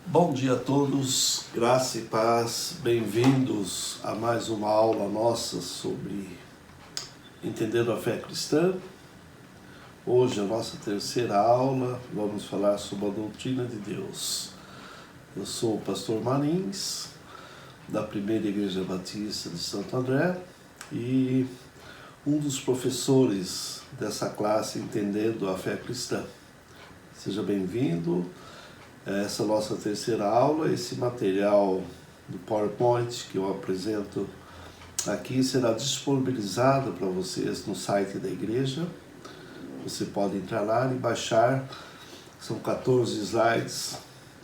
Bom dia a todos, graça e paz, bem-vindos a mais uma aula nossa sobre entendendo a fé cristã. Hoje a nossa terceira aula, vamos falar sobre a doutrina de Deus. Eu sou o pastor Marins, da Primeira Igreja Batista de Santo André e um dos professores dessa classe Entendendo a Fé Cristã. Seja bem-vindo. Essa nossa terceira aula, esse material do PowerPoint que eu apresento aqui será disponibilizado para vocês no site da igreja. Você pode entrar lá e baixar, são 14 slides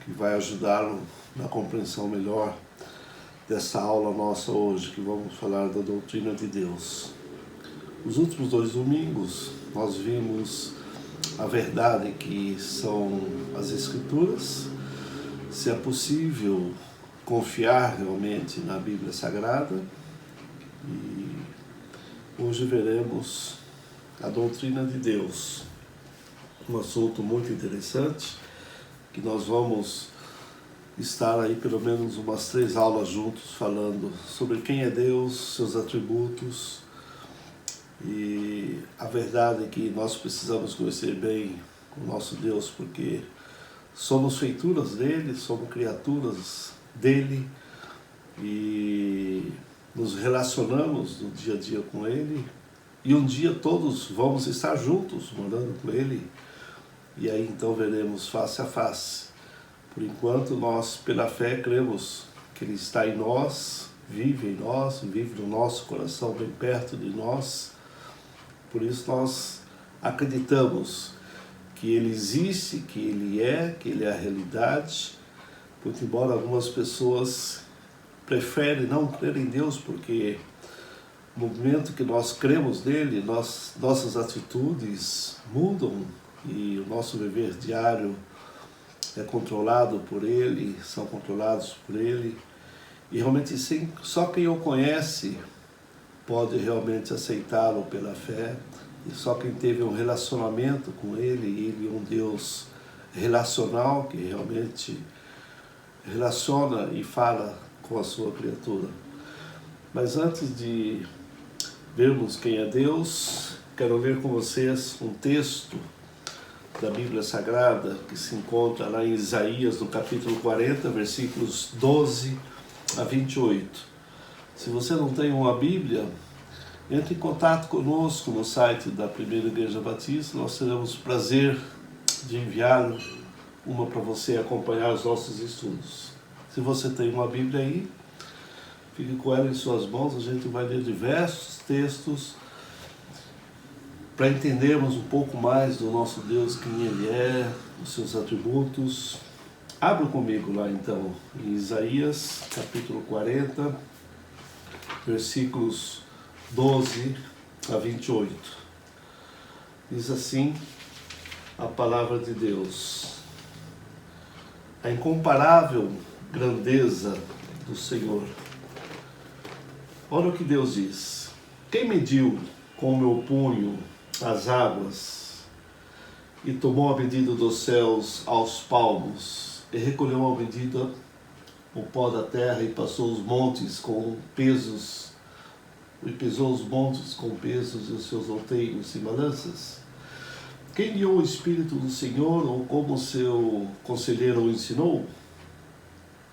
que vai ajudá-lo na compreensão melhor dessa aula nossa hoje, que vamos falar da doutrina de Deus. Os últimos 2 domingos nós vimos a verdade que são as Escrituras, se é possível confiar realmente na Bíblia Sagrada, e hoje veremos a doutrina de Deus, um assunto muito interessante, que nós vamos estar aí pelo menos umas 3 aulas juntos falando sobre quem é Deus, seus atributos. E a verdade é que nós precisamos conhecer bem o nosso Deus, porque somos feituras dele, somos criaturas dele e nos relacionamos no dia a dia com ele. E um dia todos vamos estar juntos, morando com ele, e aí então veremos face a face. Por enquanto nós, pela fé, cremos que ele está em nós, vive no nosso coração, bem perto de nós. Por isso nós acreditamos que ele existe, que ele é a realidade, muito embora algumas pessoas preferem não crer em Deus, porque no momento que nós cremos nele, nossas atitudes mudam e o nosso viver diário é controlado por ele, são controlados por ele, e realmente sim, só quem o conhece pode realmente aceitá-lo pela fé, e só quem teve um relacionamento com ele é um Deus relacional, que realmente relaciona e fala com a sua criatura. Mas antes de vermos quem é Deus, quero ler com vocês um texto da Bíblia Sagrada, que se encontra lá em Isaías, no capítulo 40, versículos 12 a 28. Se você não tem uma Bíblia, entre em contato conosco no site da Primeira Igreja Batista, nós teremos prazer de enviar uma para você acompanhar os nossos estudos. Se você tem uma Bíblia aí, fique com ela em suas mãos, a gente vai ler diversos textos para entendermos um pouco mais do nosso Deus, quem ele é, os seus atributos. Abra comigo lá então, em Isaías, capítulo 40, versículos 12 a 28. Diz assim a palavra de Deus: a incomparável grandeza do Senhor. Olha o que Deus diz: quem mediu com o meu punho as águas e tomou a medida dos céus aos palmos e recolheu a medida o pó da terra e passou os montes com pesos, e pesou os montes com pesos e os seus outeiros e balanças? Quem guiou o Espírito do Senhor, ou como seu conselheiro o ensinou?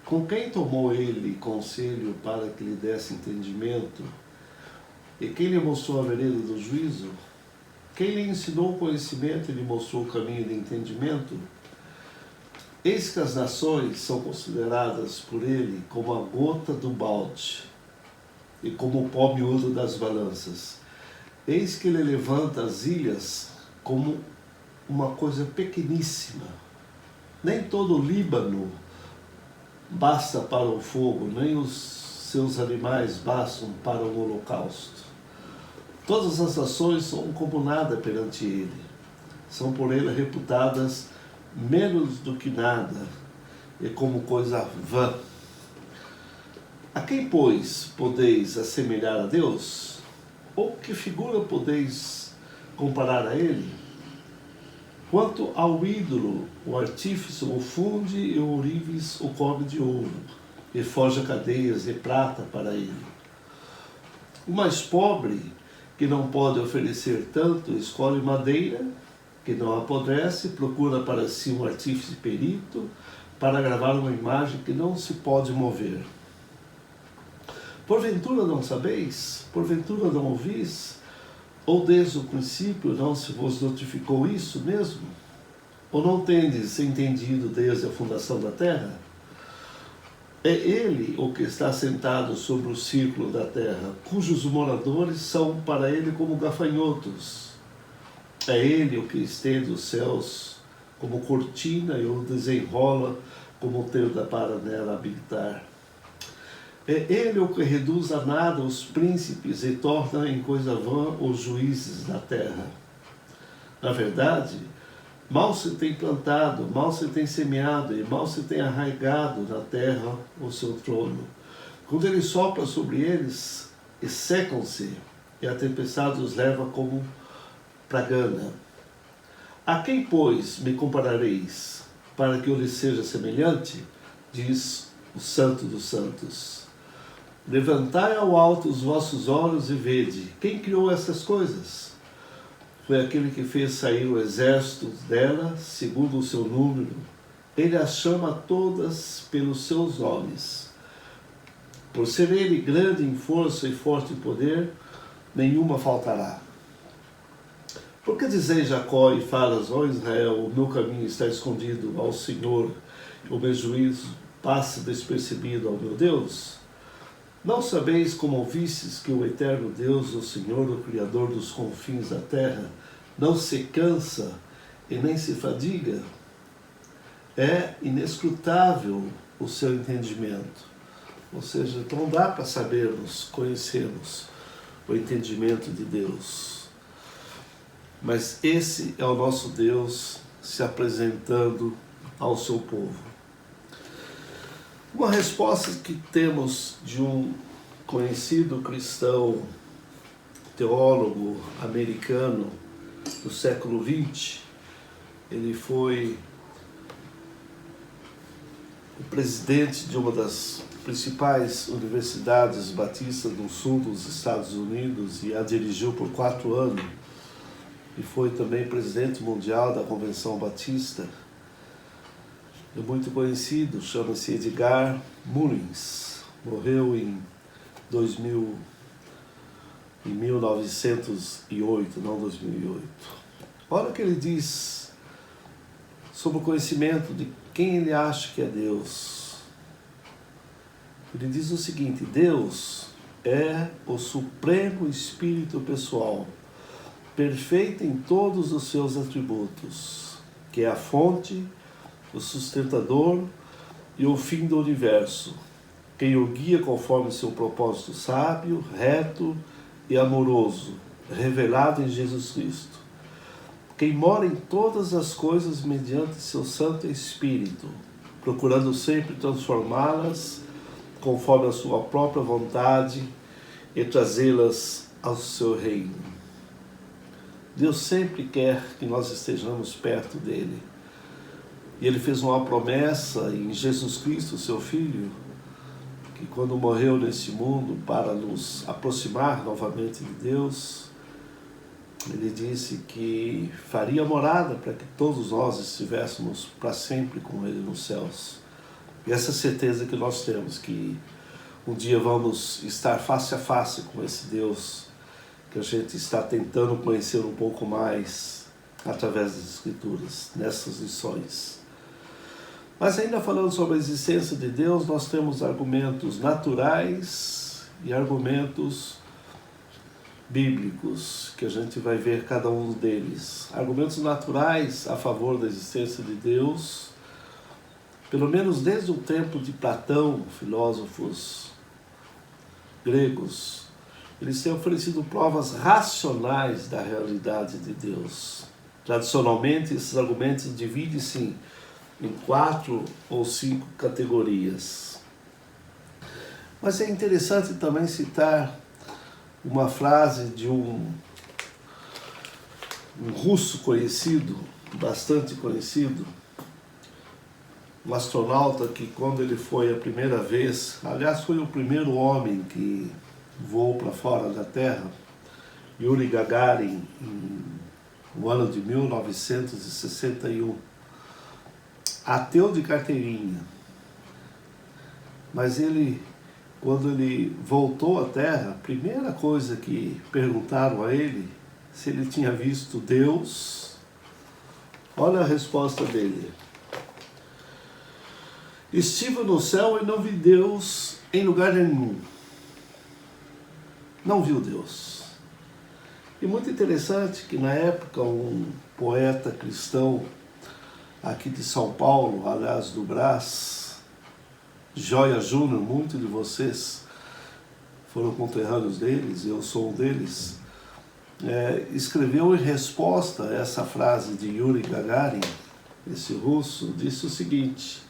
Com quem tomou ele conselho para que lhe desse entendimento? E quem lhe mostrou a vereda do juízo? Quem lhe ensinou conhecimento e lhe mostrou o caminho de entendimento? Eis que as nações são consideradas por ele como a gota do balde e como o pó miúdo das balanças. Eis que ele levanta as ilhas como uma coisa pequeníssima. Nem todo o Líbano basta para o fogo, nem os seus animais bastam para o holocausto. Todas as nações são como nada perante ele. São por ele reputadas menos do que nada, e como coisa vã. A quem, pois, podeis assemelhar a Deus? Ou que figura podeis comparar a ele? Quanto ao ídolo, o artífice o funde e o ourives o cobre de ouro, e forja cadeias de prata para ele. O mais pobre, que não pode oferecer tanto, escolhe madeira, que não apodrece, procura para si um artífice perito, para gravar uma imagem que não se pode mover. Porventura não sabeis? Porventura não ouvis? Ou desde o princípio não se vos notificou isso mesmo? Ou não tendes entendido desde a fundação da terra? É ele o que está sentado sobre o círculo da terra, cujos moradores são para ele como gafanhotos. É ele o que estende os céus como cortina e o desenrola como tenda para nela habitar. É ele o que reduz a nada os príncipes e torna em coisa vã os juízes da terra. Na verdade, mal se tem plantado, mal se tem semeado e mal se tem arraigado na terra o seu trono. Quando ele sopra sobre eles, e secam-se, e a tempestade os leva como pragana. A quem, pois, me comparareis, para que eu lhe seja semelhante? Diz o Santo dos Santos. Levantai ao alto os vossos olhos e vede, quem criou essas coisas? Foi aquele que fez sair o exército dela, segundo o seu número. Ele as chama todas pelos seus nomes. Por ser ele grande em força e forte em poder, nenhuma faltará. Por que dizeis, Jacó, e falas, ó Israel, o meu caminho está escondido ao Senhor, o meu juízo passa despercebido ao meu Deus? Não sabeis como ouvistes que o eterno Deus, o Senhor, o Criador dos confins da terra, não se cansa e nem se fadiga? É inescrutável o seu entendimento. Ou seja, não dá para sabermos, conhecermos o entendimento de Deus. Mas esse é o nosso Deus se apresentando ao seu povo. Uma resposta que temos de um conhecido cristão, teólogo americano do século XX, ele foi o presidente de uma das principais universidades batistas do sul dos Estados Unidos e a dirigiu por 4 anos, e foi também presidente mundial da Convenção Batista. É muito conhecido, chama-se Edgar Mullins, morreu em 1908, não 2008. Olha o que ele diz sobre o conhecimento de quem ele acha que é Deus. Ele diz o seguinte: Deus é o supremo espírito pessoal, perfeito em todos os seus atributos, que é a fonte, o sustentador e o fim do universo, quem o guia conforme seu propósito sábio, reto e amoroso, revelado em Jesus Cristo, quem mora em todas as coisas mediante seu Santo Espírito, procurando sempre transformá-las conforme a sua própria vontade e trazê-las ao seu reino. Deus sempre quer que nós estejamos perto dele. E ele fez uma promessa em Jesus Cristo, seu Filho, que quando morreu nesse mundo para nos aproximar novamente de Deus, ele disse que faria morada para que todos nós estivéssemos para sempre com ele nos céus. E essa certeza que nós temos, que um dia vamos estar face a face com esse Deus que a gente está tentando conhecer um pouco mais através das Escrituras, nessas lições. Mas ainda falando sobre a existência de Deus, nós temos argumentos naturais e argumentos bíblicos, que a gente vai ver cada um deles. Argumentos naturais a favor da existência de Deus, pelo menos desde o tempo de Platão, filósofos gregos, eles têm oferecido provas racionais da realidade de Deus. Tradicionalmente, esses argumentos dividem-se em 4 ou 5 categorias. Mas é interessante também citar uma frase de um russo conhecido, bastante conhecido, um astronauta que quando ele foi a primeira vez, aliás foi o primeiro homem que voou para fora da Terra, Yuri Gagarin, no ano de 1961, ateu de carteirinha, mas ele, quando ele voltou à Terra, a primeira coisa que perguntaram a ele, se ele tinha visto Deus, olha a resposta dele: estive no céu e não vi Deus em lugar nenhum. Não viu Deus. E muito interessante que na época um poeta cristão aqui de São Paulo, aliás do Brás, Joia Júnior, muitos de vocês foram conterrâneos deles, eu sou um deles, escreveu em resposta a essa frase de Yuri Gagarin, esse russo, disse o seguinte: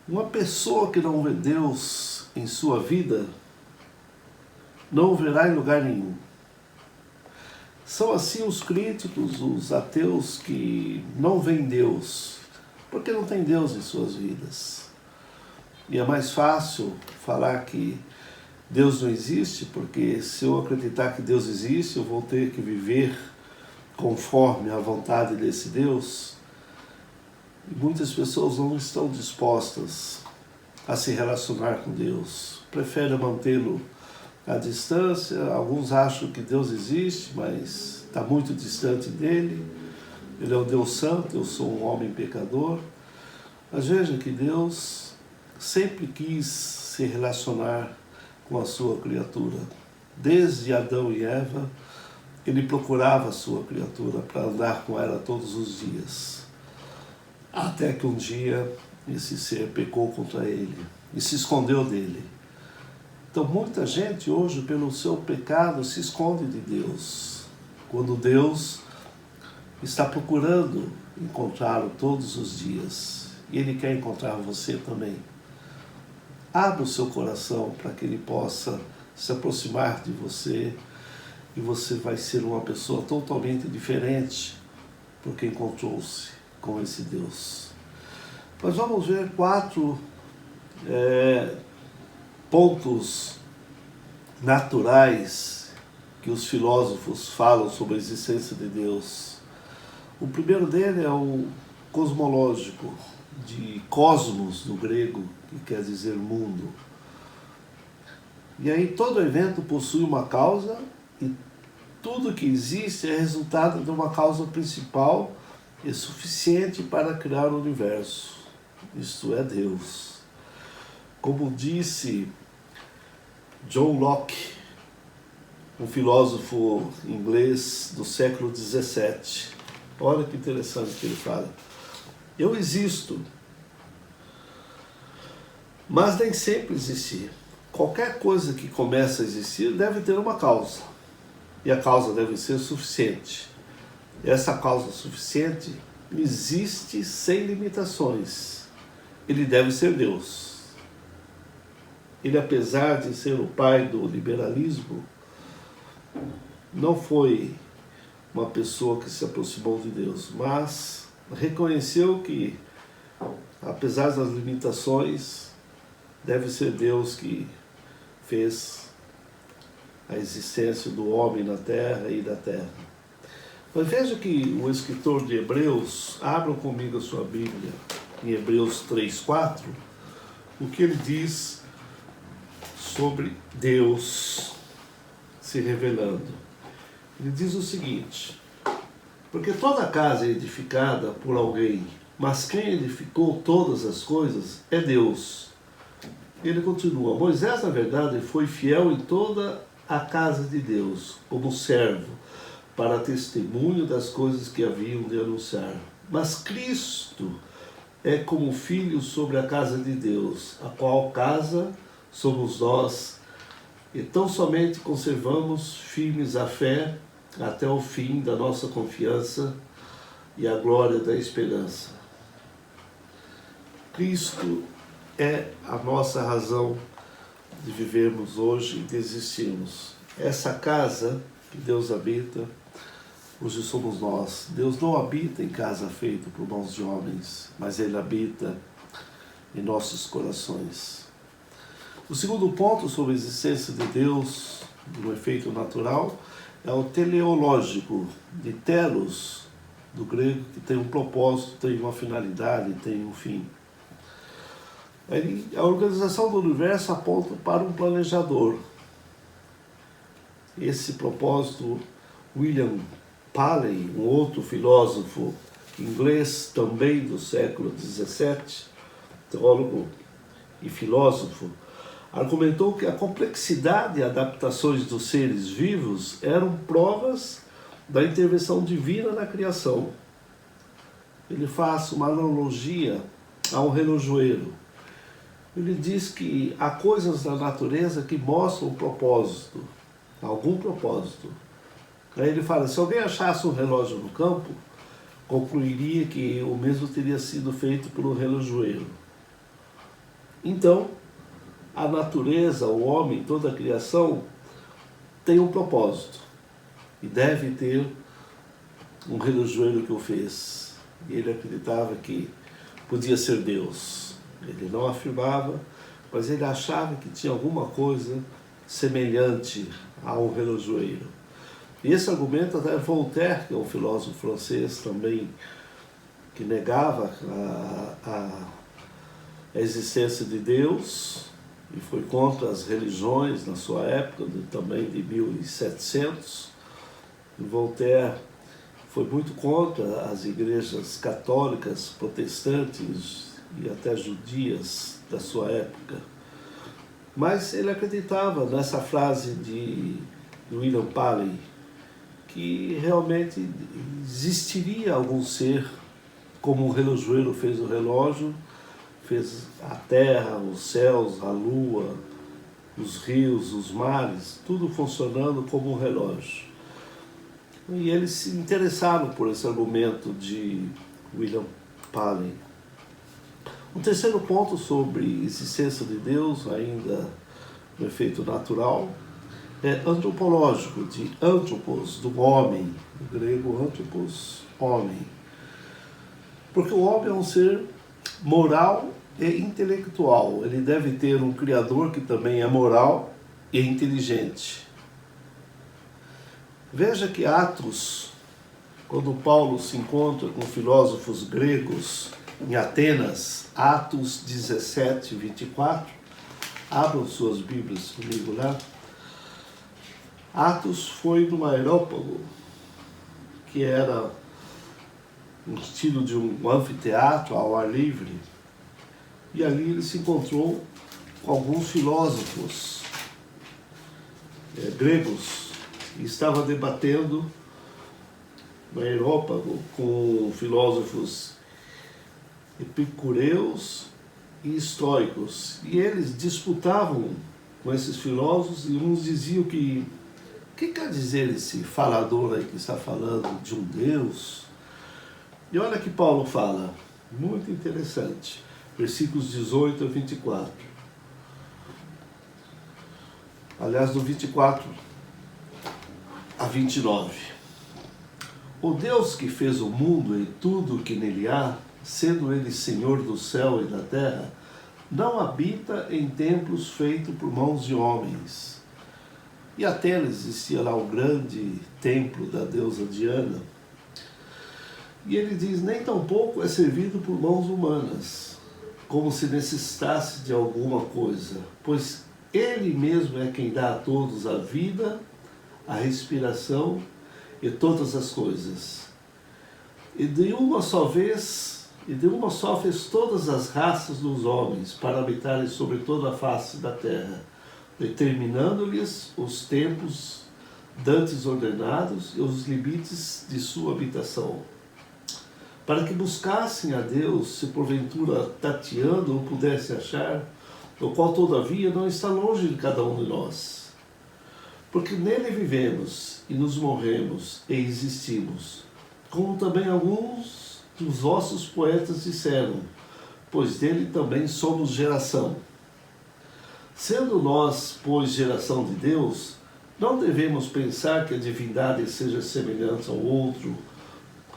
uma pessoa que não vê Deus em sua vida, não o verá em lugar nenhum. São assim os críticos, os ateus que não veem Deus, porque não tem Deus em suas vidas. E é mais fácil falar que Deus não existe, porque se eu acreditar que Deus existe, eu vou ter que viver conforme a vontade desse Deus. E muitas pessoas não estão dispostas a se relacionar com Deus, preferem mantê-lo à distância. Alguns acham que Deus existe, mas está muito distante dele. Ele é o Deus Santo, eu sou um homem pecador. Mas veja que Deus sempre quis se relacionar com a sua criatura. Desde Adão e Eva, ele procurava a sua criatura para andar com ela todos os dias. Até que um dia esse ser pecou contra ele e se escondeu dele. Então muita gente hoje, pelo seu pecado, se esconde de Deus, quando Deus está procurando encontrá-lo todos os dias. E Ele quer encontrar você também. Abra o seu coração para que Ele possa se aproximar de você e você vai ser uma pessoa totalmente diferente, porque encontrou-se com esse Deus. Mas vamos ver 4 pontos naturais que os filósofos falam sobre a existência de Deus. O primeiro dele é o cosmológico, de cosmos, do grego, que quer dizer mundo. E aí todo evento possui uma causa e tudo que existe é resultado de uma causa principal e suficiente para criar o universo. Isto é Deus. Como disse John Locke, um filósofo inglês do século XVII. Olha que interessante que ele fala. Eu existo, mas nem sempre existi. Qualquer coisa que começa a existir deve ter uma causa. E a causa deve ser suficiente. E essa causa suficiente existe sem limitações. Ele deve ser Deus. Ele, apesar de ser o pai do liberalismo, não foi uma pessoa que se aproximou de Deus, mas reconheceu que, apesar das limitações, deve ser Deus que fez a existência do homem na terra e da terra. Mas veja que o escritor de Hebreus, abram comigo a sua Bíblia, em Hebreus 3:4, o que ele diz sobre Deus se revelando. Ele diz o seguinte: porque toda casa é edificada por alguém, mas quem edificou todas as coisas é Deus. Ele continua: Moisés, na verdade, foi fiel em toda a casa de Deus, como servo, para testemunho das coisas que haviam de anunciar. Mas Cristo é como filho sobre a casa de Deus, a qual casa somos nós, e tão somente conservamos firmes a fé até o fim da nossa confiança e a glória da esperança. Cristo é a nossa razão de vivermos hoje e de existirmos. Essa casa que Deus habita hoje somos nós. Deus não habita em casa feita por mãos de homens, mas Ele habita em nossos corações. O segundo ponto sobre a existência de Deus, do efeito natural, é o teleológico, de telos, do grego, que tem um propósito, tem uma finalidade, tem um fim. A organização do universo aponta para um planejador. Esse propósito, William Paley, um outro filósofo inglês também do século XVII, teólogo e filósofo, argumentou que a complexidade e adaptações dos seres vivos eram provas da intervenção divina na criação. Ele faz uma analogia a um relojoeiro. Ele diz que há coisas na natureza que mostram um propósito, algum propósito. Aí ele fala, se alguém achasse um relógio no campo, concluiria que o mesmo teria sido feito por um relojoeiro. Então, a natureza, o homem, toda a criação, tem um propósito. E deve ter um relojoeiro que o fez. E ele acreditava que podia ser Deus. Ele não afirmava, mas ele achava que tinha alguma coisa semelhante a um relojoeiro. E esse argumento até Voltaire, que é um filósofo francês também, que negava a existência de Deus e foi contra as religiões na sua época, também de 1700. Voltaire foi muito contra as igrejas católicas, protestantes e até judias da sua época. Mas ele acreditava nessa frase de William Paley, que realmente existiria algum ser, como o relojoeiro fez o relógio, fez a terra, os céus, a lua, os rios, os mares, tudo funcionando como um relógio. E eles se interessaram por esse argumento de William Paley. Um terceiro ponto sobre a existência de Deus, ainda no efeito natural, é antropológico, de anthropos, do homem, do grego anthropos, homem. Porque o homem é um ser moral e intelectual. Ele deve ter um Criador que também é moral e inteligente. Veja que Atos, quando Paulo se encontra com filósofos gregos em Atenas, Atos 17, 24, abram suas Bíblias comigo lá. Atos foi no Areópago, que era um estilo de um anfiteatro ao ar livre, e ali ele se encontrou com alguns filósofos gregos e estava debatendo no Areópago com filósofos epicureus e estoicos, e eles disputavam com esses filósofos, e uns diziam que o que quer dizer esse falador aí que está falando de um Deus? E olha que Paulo fala, muito interessante, versículos 18 a 24. Aliás, do 24 a 29. O Deus que fez o mundo e tudo o que nele há, sendo ele Senhor do céu e da terra, não habita em templos feitos por mãos de homens. E até existia lá o grande templo da deusa Diana. E ele diz, nem tampouco é servido por mãos humanas, como se necessitasse de alguma coisa, pois ele mesmo é quem dá a todos a vida, a respiração e todas as coisas. E de uma só vez fez todas as raças dos homens para habitarem sobre toda a face da terra, determinando-lhes os tempos dantes ordenados e os limites de sua habitação, para que buscassem a Deus, se porventura tateando o pudesse achar, o qual todavia não está longe de cada um de nós. Porque nele vivemos e nos movemos e existimos, como também alguns dos vossos poetas disseram, pois dele também somos geração. Sendo nós, pois, geração de Deus, Não devemos pensar que a divindade seja semelhante ao outro,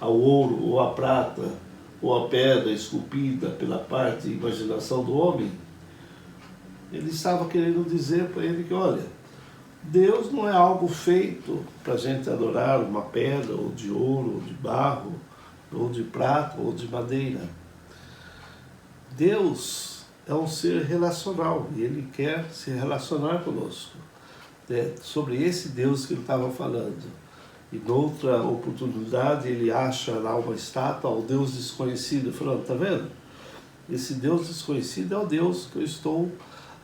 ao ouro ou à prata, ou à pedra esculpida pela parte e imaginação do homem. Ele estava querendo dizer para ele que, olha, Deus não é algo feito para a gente adorar uma pedra, ou de ouro, ou de barro, ou de prata, ou de madeira. Deus é um ser relacional e Ele quer se relacionar conosco. É sobre esse Deus que ele estava falando. E noutra oportunidade ele acha lá uma estátua ao Deus desconhecido, falando, tá vendo? Esse Deus desconhecido é o Deus que eu estou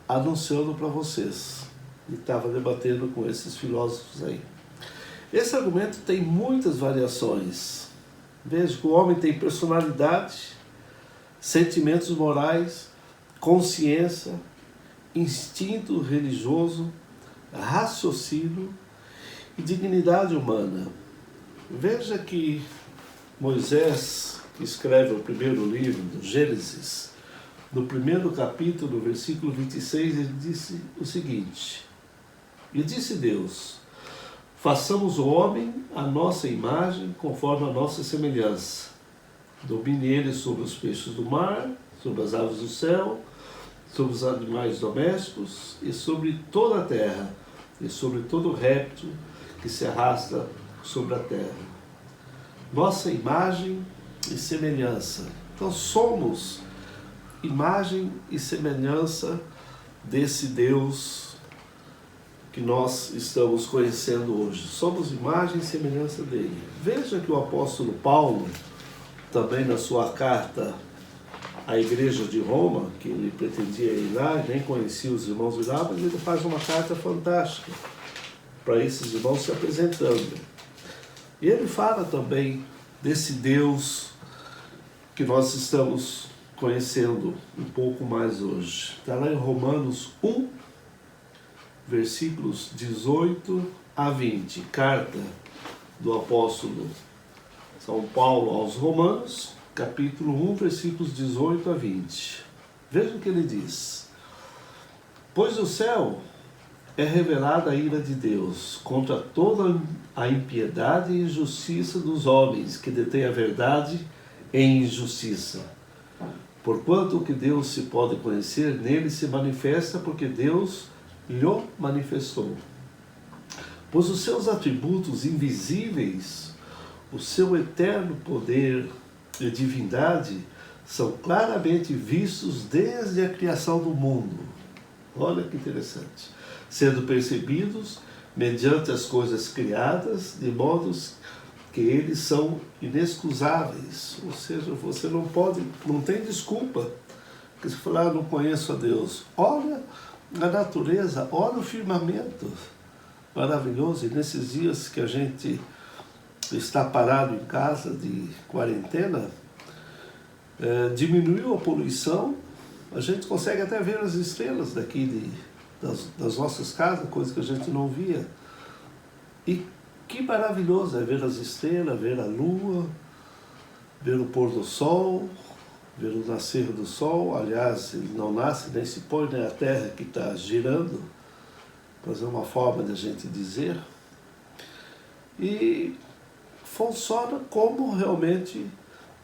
anunciando para vocês. E estava debatendo com esses filósofos aí. Esse argumento tem muitas variações. Veja que o homem tem personalidade, sentimentos morais, consciência, instinto religioso, raciocínio e dignidade humana. Veja que Moisés, que escreve o primeiro livro do Gênesis, no primeiro capítulo, no versículo 26, ele disse o seguinte: e disse Deus, façamos o homem à nossa imagem, conforme a nossa semelhança. Domine ele sobre os peixes do mar, sobre as aves do céu, sobre os animais domésticos e sobre toda a terra, e sobre todo réptil que se arrasta sobre a terra. Nossa imagem e semelhança. Então somos imagem e semelhança desse Deus que nós estamos conhecendo hoje. Somos imagem e semelhança dele. Veja que o apóstolo Paulo, também na sua carta à igreja de Roma, que ele pretendia ir lá, nem conhecia os irmãos de lá, mas ele faz uma carta fantástica para esses irmãos se apresentando. E ele fala também desse Deus que nós estamos conhecendo um pouco mais hoje. Está lá em Romanos 1, versículos 18 a 20, carta do apóstolo São Paulo aos Romanos, capítulo 1, versículos 18 a 20. Veja o que ele diz. Pois o céu é revelada a ira de Deus contra toda a impiedade e injustiça dos homens que detêm a verdade em injustiça. Porquanto o que Deus se pode conhecer, nele se manifesta, porque Deus lhe manifestou. Pois os seus atributos invisíveis, o seu eterno poder e divindade são claramente vistos desde a criação do mundo. Olha que interessante. Sendo percebidos mediante as coisas criadas, de modo que eles são inexcusáveis. Ou seja, você não tem desculpa. Porque se falar, não conheço a Deus. Olha a natureza, olha o firmamento maravilhoso. E nesses dias que a gente está parado em casa de quarentena, diminuiu a poluição, a gente consegue até ver as estrelas daqui das nossas casas, coisa que a gente não via. E que maravilhoso é ver as estrelas, ver a lua, ver o pôr do sol, ver o nascer do sol. Aliás, ele não nasce nem se põe, nem a terra que está girando, mas é uma forma de a gente dizer. E funciona como realmente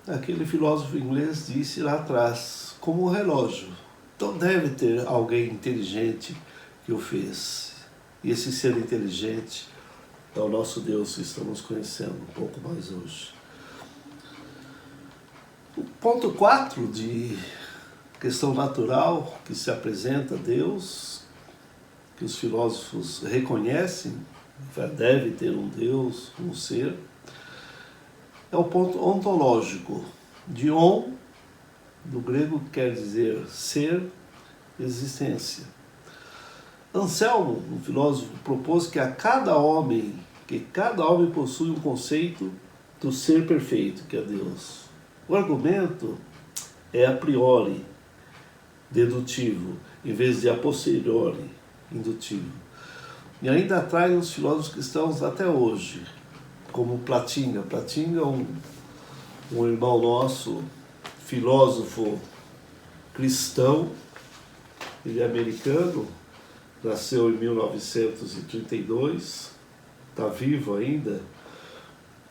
aquele filósofo inglês disse lá atrás, como um relógio. Então deve ter alguém inteligente que o fez. E esse ser inteligente é o nosso Deus que estamos conhecendo um pouco mais hoje. O ponto 4 de questão natural que se apresenta a Deus, que os filósofos reconhecem, deve ter um Deus, um ser, é o ponto ontológico. De on, do grego, quer dizer ser, existência. Anselmo, um filósofo, propôs que cada homem possui um conceito do ser perfeito, que é Deus. O argumento é a priori, dedutivo, em vez de a posteriori, indutivo. E ainda atrai os filósofos cristãos até hoje, como Platinga. Platinga é um irmão nosso, filósofo cristão, ele é americano, nasceu em 1932, está vivo ainda,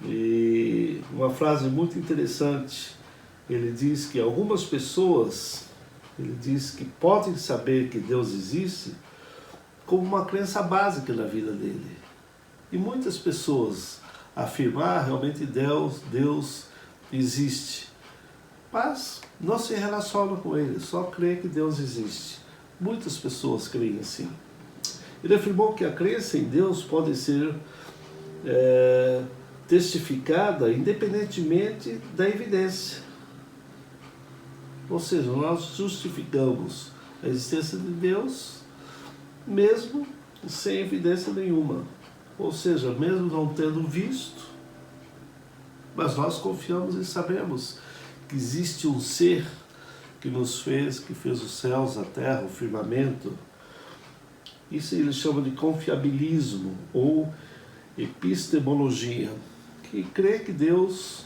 e uma frase muito interessante, ele diz que algumas pessoas, ele diz que podem saber que Deus existe como uma crença básica na vida dele. E muitas pessoas afirmam realmente Deus existe, mas não se relacionam com ele, só creem que Deus existe. Muitas pessoas creem assim. Ele afirmou que a crença em Deus pode ser testificada independentemente da evidência. Ou seja, nós justificamos a existência de Deus mesmo sem evidência nenhuma. Ou seja, mesmo não tendo visto, mas nós confiamos e sabemos que existe um ser que nos fez, que fez os céus, a terra, o firmamento. Isso ele chama de confiabilismo ou epistemologia, que crê que Deus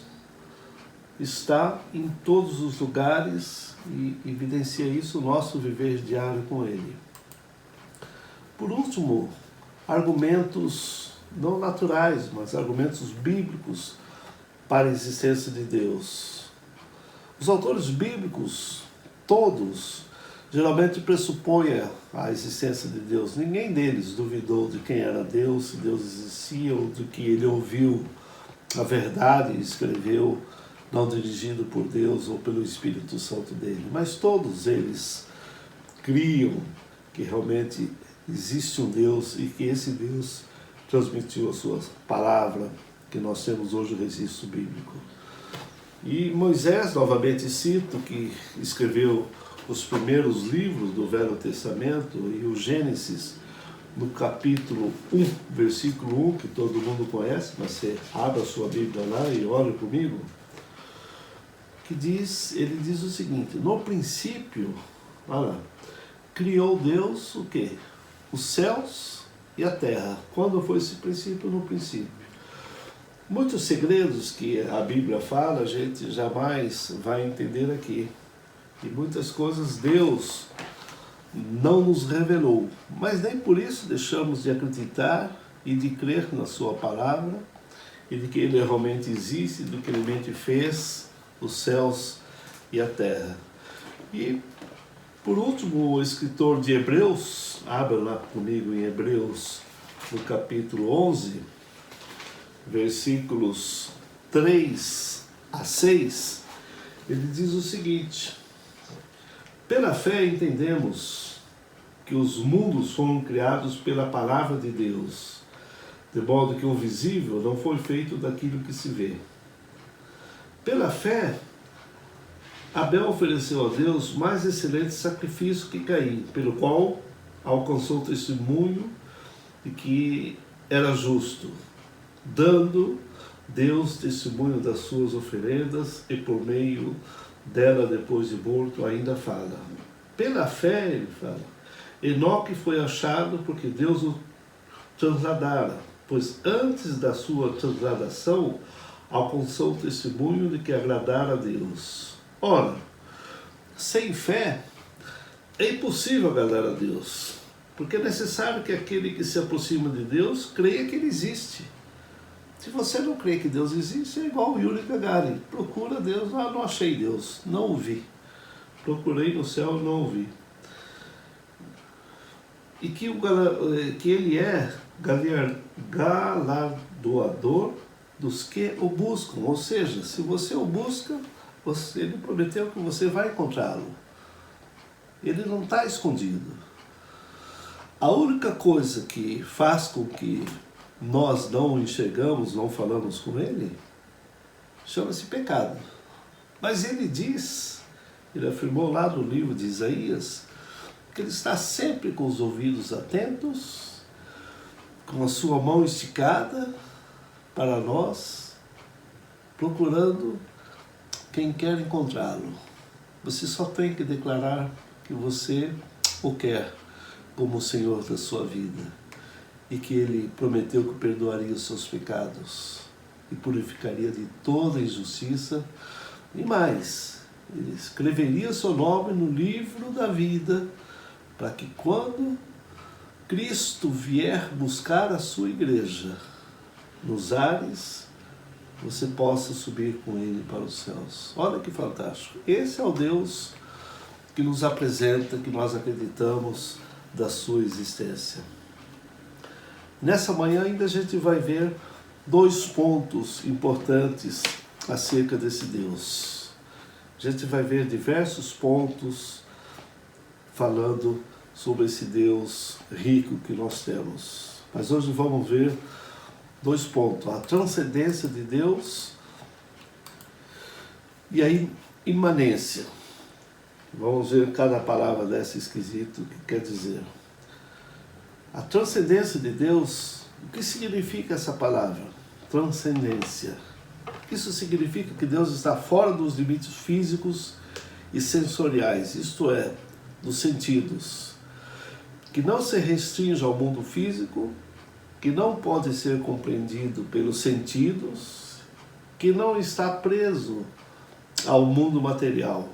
está em todos os lugares e evidencia isso o nosso viver diário com Ele. Por último, argumentos não naturais, mas argumentos bíblicos para a existência de Deus. Os autores bíblicos, todos, geralmente pressupõem a existência de Deus. Ninguém deles duvidou de quem era Deus, se Deus existia, ou do que ele ouviu a verdade e escreveu, não dirigido por Deus ou pelo Espírito Santo dele. Mas todos eles criam que realmente existe um Deus e que esse Deus transmitiu a sua palavra, que nós temos hoje o registro bíblico. E Moisés, novamente cito, que escreveu os primeiros livros do Velho Testamento e o Gênesis, no capítulo 1, versículo 1, que todo mundo conhece, mas você abre a sua Bíblia lá e olha comigo, que ele diz o seguinte: no princípio, olha, criou Deus o quê? Os céus e a terra. Quando foi esse princípio? No princípio. Muitos segredos que a Bíblia fala, a gente jamais vai entender aqui. E muitas coisas Deus não nos revelou. Mas nem por isso deixamos de acreditar e de crer na sua palavra e de que Ele realmente existe, do que Ele realmente fez os céus e a terra. E, por último, o escritor de Hebreus, abra lá comigo em Hebreus, no capítulo 11, versículos 3 a 6, ele diz o seguinte: pela fé entendemos que os mundos foram criados pela palavra de Deus, de modo que o visível não foi feito daquilo que se vê. Pela fé, Abel ofereceu a Deus mais excelente sacrifício que Caim, pelo qual alcançou testemunho de que era justo, dando Deus testemunho das suas oferendas, e por meio dela, depois de morto, ainda fala. Pela fé, ele fala, Enoque foi achado porque Deus o transladara, pois antes da sua transladação alcançou o testemunho de que agradara a Deus. Ora, sem fé é impossível agradar a Deus, porque é necessário que aquele que se aproxima de Deus creia que Ele existe. Se você não crê que Deus existe, é igual o Yuri Gagarin. Procura Deus, não achei Deus, não o vi. Procurei no céu e não o vi. E que Ele é galardoador dos que o buscam. Ou seja, se você o busca, Ele prometeu que você vai encontrá-lo. Ele não está escondido. A única coisa que faz com que nós não o enxergamos, não falamos com Ele, chama-se pecado. Mas Ele diz, Ele afirmou lá no livro de Isaías, que Ele está sempre com os ouvidos atentos, com a sua mão esticada para nós, procurando quem quer encontrá-lo. Você só tem que declarar que você o quer como o Senhor da sua vida e que Ele prometeu que perdoaria os seus pecados e purificaria de toda injustiça e mais, Ele escreveria seu nome no livro da vida para que quando Cristo vier buscar a sua igreja nos ares, você possa subir com Ele para os céus. Olha que fantástico. Esse é o Deus que nos apresenta, que nós acreditamos da sua existência. Nessa manhã ainda a gente vai ver 2 pontos importantes acerca desse Deus. A gente vai ver diversos pontos falando sobre esse Deus rico que nós temos. Mas hoje vamos ver 2 pontos: a transcendência de Deus e a imanência. Vamos ver cada palavra dessa esquisito, o que quer dizer. A transcendência de Deus, o que significa essa palavra? Transcendência. Isso significa que Deus está fora dos limites físicos e sensoriais, isto é, dos sentidos, que não se restringe ao mundo físico, que não pode ser compreendido pelos sentidos, que não está preso ao mundo material.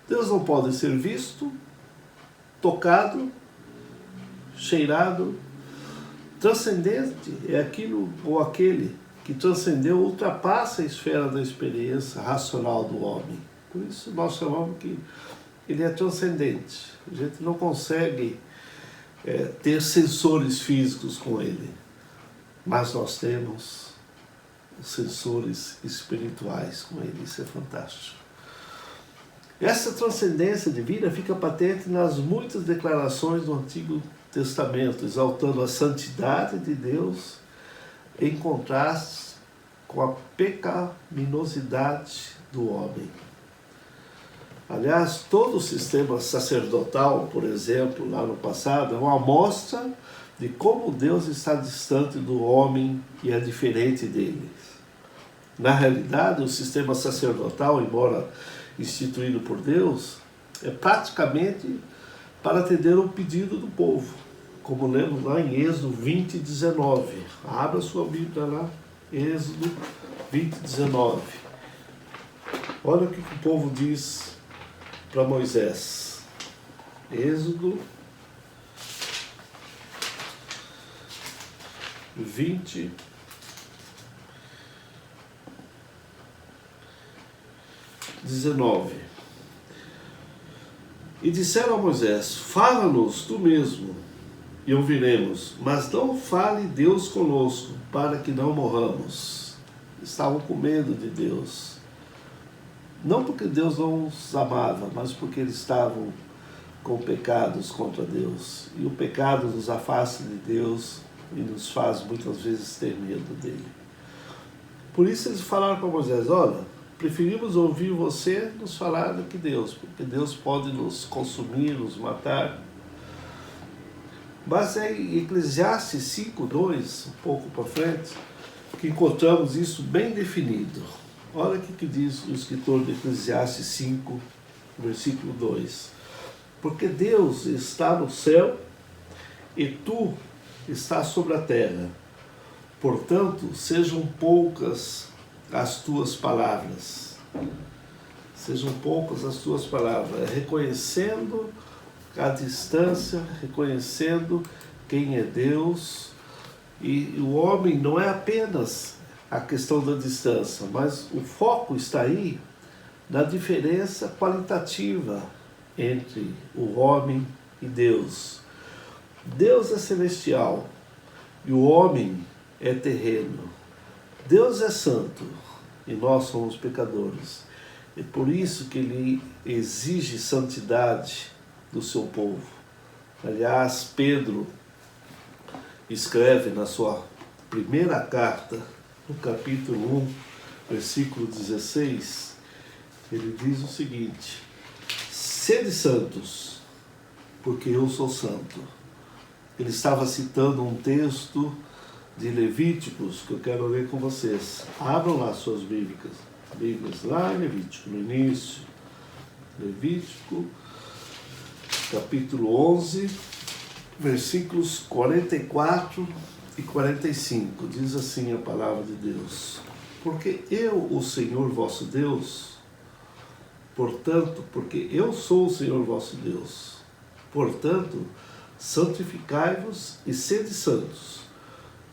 Deus não pode ser visto, tocado, cheirado. Transcendente é aquilo ou aquele que transcendeu, ultrapassa a esfera da experiência racional do homem. Por isso nós chamamos que ele é transcendente. A gente não consegue ter sensores físicos com ele, mas nós temos os sensores espirituais com ele. Isso é fantástico. Essa transcendência divina fica patente nas muitas declarações do Antigo Testamento, exaltando a santidade de Deus em contraste com a pecaminosidade do homem. Aliás, todo o sistema sacerdotal, por exemplo, lá no passado, é uma amostra de como Deus está distante do homem e é diferente dele. Na realidade, o sistema sacerdotal, embora instituído por Deus, é praticamente para atender o pedido do povo, como lemos lá em Êxodo 20, 19. Abra sua Bíblia lá, Êxodo 20, 19. Olha o que o povo diz para Moisés. Êxodo 20, 19. E disseram a Moisés: fala-nos tu mesmo, e ouviremos, mas não fale Deus conosco, para que não morramos. Estavam com medo de Deus. Não porque Deus não os amava, mas porque eles estavam com pecados contra Deus. E o pecado nos afasta de Deus e nos faz muitas vezes ter medo dele. Por isso eles falaram para Moisés: olha, preferimos ouvir você nos falar do que Deus, porque Deus pode nos consumir, nos matar. Mas é em Eclesiastes 5:2, um pouco para frente, que encontramos isso bem definido. Olha o que diz o escritor de Eclesiastes 5, versículo 2. Porque Deus está no céu e tu estás sobre a terra. Portanto, sejam poucas as tuas palavras. Sejam poucas as tuas palavras. Reconhecendo a distância, reconhecendo quem é Deus. E o homem não é apenas a questão da distância, mas o foco está aí na diferença qualitativa entre o homem e Deus. Deus é celestial e o homem é terreno. Deus é santo e nós somos pecadores. É por isso que ele exige santidade do seu povo. Aliás, Pedro escreve na sua primeira carta, no capítulo 1, versículo 16, ele diz o seguinte: sede santos, porque eu sou santo. Ele estava citando um texto de Levíticos que eu quero ler com vocês. Abram lá suas Bíblias lá em Levítico, no início. Levítico, capítulo 11, versículos 44 e 45. Diz assim a palavra de Deus: porque eu, o Senhor vosso Deus, portanto, porque eu sou o Senhor vosso Deus, portanto, santificai-vos e sede santos,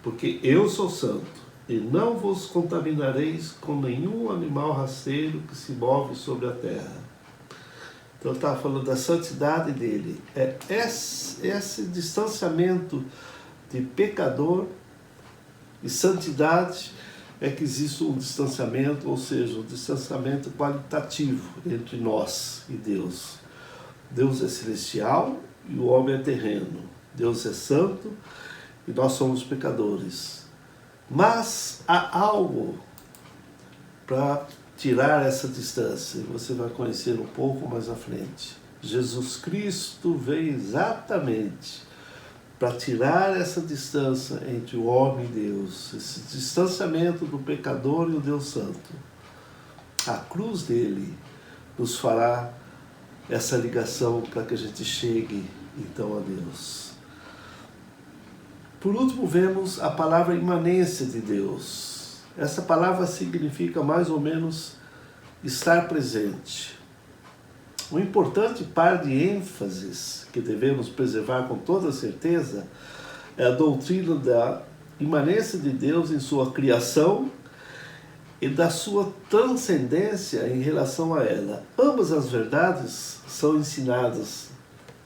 porque eu sou santo, e não vos contaminareis com nenhum animal rasteiro que se move sobre a terra. Então ele estava falando da santidade dele. É esse distanciamento de pecador e santidade é que existe um distanciamento, ou seja, um distanciamento qualitativo entre nós e Deus. Deus é celestial e o homem é terreno. Deus é santo e nós somos pecadores. Mas há algo para tirar essa distância, e você vai conhecer um pouco mais à frente. Jesus Cristo veio exatamente para tirar essa distância entre o homem e Deus, esse distanciamento do pecador e o Deus Santo. A cruz dele nos fará essa ligação para que a gente chegue então a Deus. Por último, vemos a palavra imanência de Deus. Essa palavra significa mais ou menos estar presente. Um importante par de ênfases que devemos preservar com toda certeza é a doutrina da imanência de Deus em sua criação e da sua transcendência em relação a ela. Ambas as verdades são ensinadas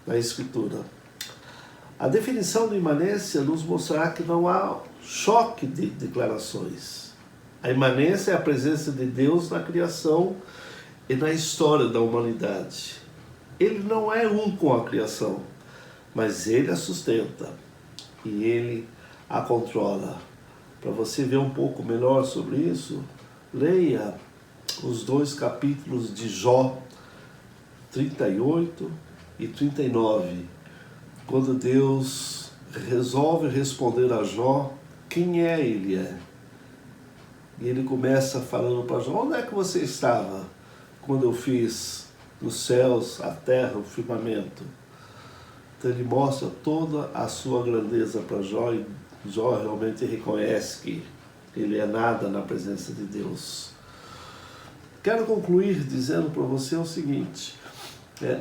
na Escritura. A definição de imanência nos mostrará que não há choque de declarações. A imanência é a presença de Deus na criação e na história da humanidade. Ele não é um com a criação, mas ele a sustenta e ele a controla. Para você ver um pouco melhor sobre isso, leia os 2 capítulos de Jó, 38 e 39, quando Deus resolve responder a Jó quem ele é. E ele começa falando para Jó: onde é que você estava quando eu fiz dos céus, a terra, o firmamento? Então ele mostra toda a sua grandeza para Jó, e Jó realmente reconhece que ele é nada na presença de Deus. Quero concluir dizendo para você o seguinte: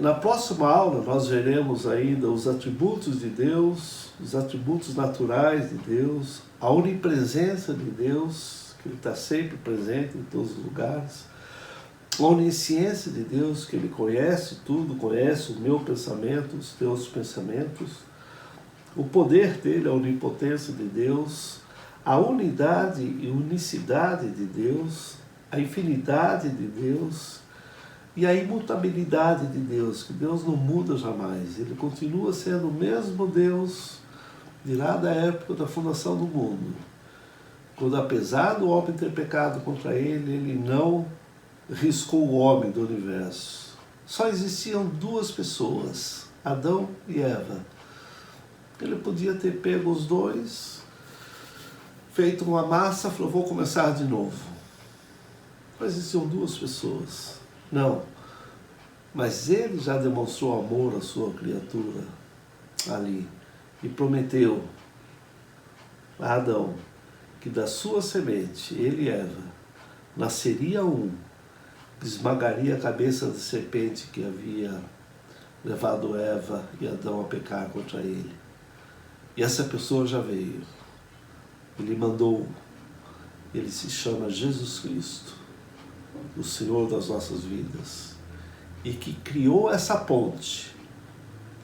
na próxima aula nós veremos ainda os atributos de Deus, os atributos naturais de Deus, a onipresença de Deus, que Ele está sempre presente em todos os lugares, a onisciência de Deus, que Ele conhece tudo, conhece o meu pensamento, os teus pensamentos, o poder dEle, a onipotência de Deus, a unidade e unicidade de Deus, a infinidade de Deus e a imutabilidade de Deus, que Deus não muda jamais, Ele continua sendo o mesmo Deus de lá da época da fundação do mundo. Quando, apesar do homem ter pecado contra ele, ele não riscou o homem do universo. Só existiam 2 pessoas, Adão e Eva. Ele podia ter pego os 2, feito uma massa, falou: vou começar de novo. Só existiam 2 pessoas. Não. Mas ele já demonstrou amor à sua criatura ali e prometeu a Adão que da sua semente, ele e Eva, nasceria um, que esmagaria a cabeça da serpente que havia levado Eva e Adão a pecar contra ele. E essa pessoa já veio. Ele mandou, ele se chama Jesus Cristo, o Senhor das nossas vidas, e que criou essa ponte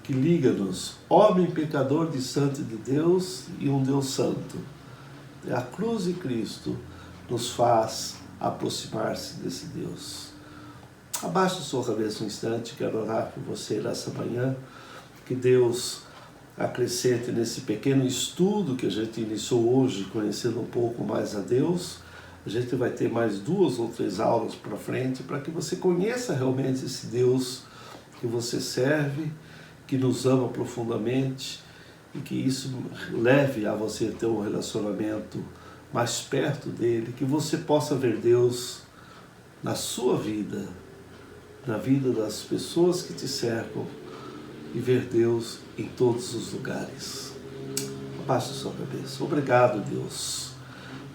que liga-nos, homem pecador distante de Deus e um Deus santo. A cruz de Cristo nos faz aproximar-se desse Deus. Abaixe sua cabeça um instante, quero orar por você nessa manhã, que Deus acrescente nesse pequeno estudo que a gente iniciou hoje, conhecendo um pouco mais a Deus. A gente vai ter mais 2 ou 3 aulas para frente, para que você conheça realmente esse Deus que você serve, que nos ama profundamente, e que isso leve a você ter um relacionamento mais perto dele, que você possa ver Deus na sua vida, na vida das pessoas que te cercam, e ver Deus em todos os lugares. Abaixe sua cabeça. Obrigado, Deus,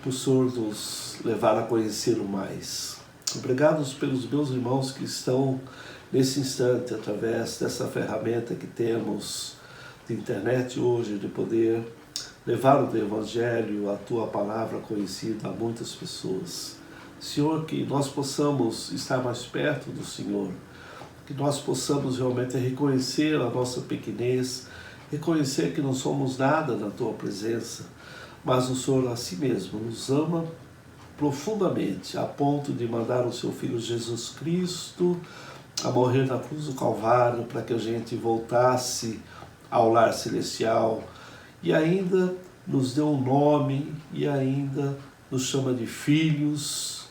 por o Senhor nos levar a conhecê-lo mais. Obrigado pelos meus irmãos que estão nesse instante, através dessa ferramenta que temos de internet hoje, de poder levar o teu Evangelho, a tua palavra conhecida a muitas pessoas. Senhor, que nós possamos estar mais perto do Senhor, que nós possamos realmente reconhecer a nossa pequenez, reconhecer que não somos nada na tua presença, mas o Senhor assim mesmo nos ama profundamente, a ponto de mandar o seu Filho Jesus Cristo a morrer na cruz do Calvário para que a gente voltasse ao lar celestial, e ainda nos deu um nome, e ainda nos chama de filhos,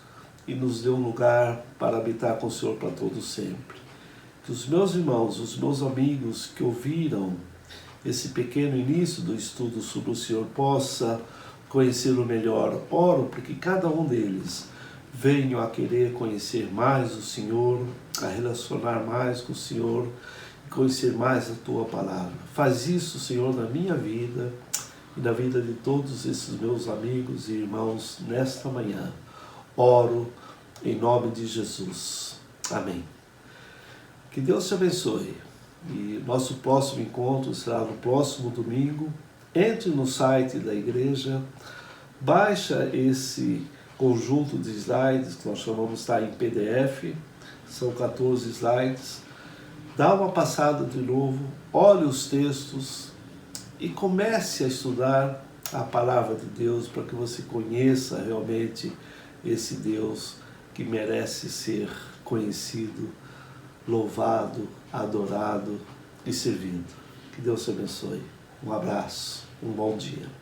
e nos deu um lugar para habitar com o Senhor para todo sempre. Que os meus irmãos, os meus amigos que ouviram esse pequeno início do estudo sobre o Senhor possa conhecê-lo melhor. Oro para que cada um deles venham a querer conhecer mais o Senhor, a relacionar mais com o Senhor, conhecer mais a Tua Palavra. Faz isso, Senhor, na minha vida e na vida de todos esses meus amigos e irmãos nesta manhã. Oro em nome de Jesus. Amém. Que Deus te abençoe. E nosso próximo encontro será no próximo domingo. Entre no site da igreja, baixa esse conjunto de slides que nós chamamos em PDF, são 14 slides, dá uma passada de novo, olhe os textos e comece a estudar a palavra de Deus para que você conheça realmente esse Deus que merece ser conhecido, louvado, adorado e servido. Que Deus te abençoe. Um abraço, um bom dia.